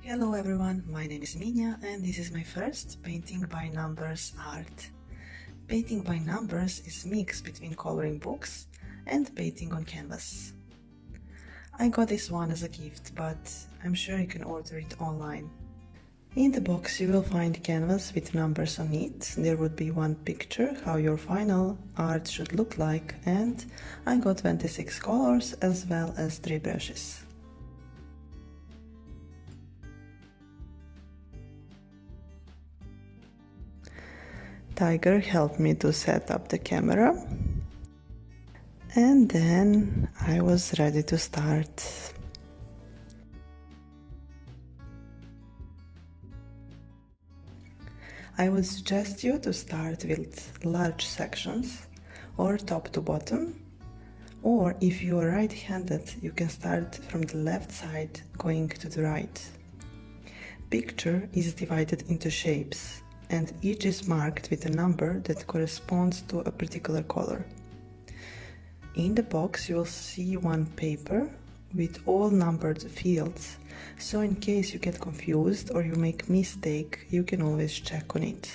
Hello everyone, my name is Minya and this is my first painting by numbers art. Painting by numbers is a mix between coloring books and painting on canvas. I got this one as a gift, but I'm sure you can order it online. In the box you will find canvas with numbers on it. There would be one picture how your final art should look like, and I got 26 colors as well as 3 brushes. Tiger helped me to set up the camera, and then I was ready to start. I would suggest you to start with large sections or top to bottom, or if you are right-handed you can start from the left side going to the right. Picture is divided into shapes, and each is marked with a number that corresponds to a particular color. In the box you will see one paper with all numbered fields, so in case you get confused or you make mistake, you can always check on it.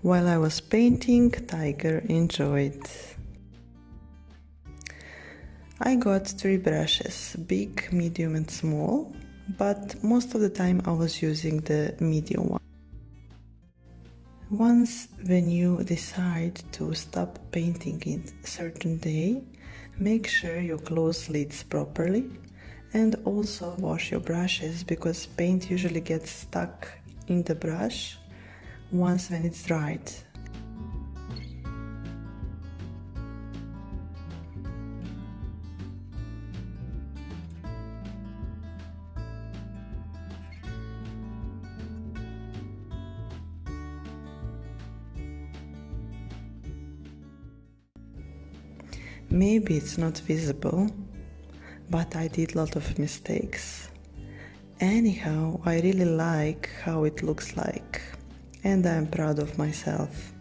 While I was painting, Tiger enjoyed. I got 3 brushes, big, medium and small, but most of the time I was using the medium one. Once when you decide to stop painting in a certain day, make sure you close lids properly and also wash your brushes, because paint usually gets stuck in the brush once when it's dried. Maybe it's not visible, but I did a lot of mistakes. Anyhow, I really like how it looks like, and I'm proud of myself.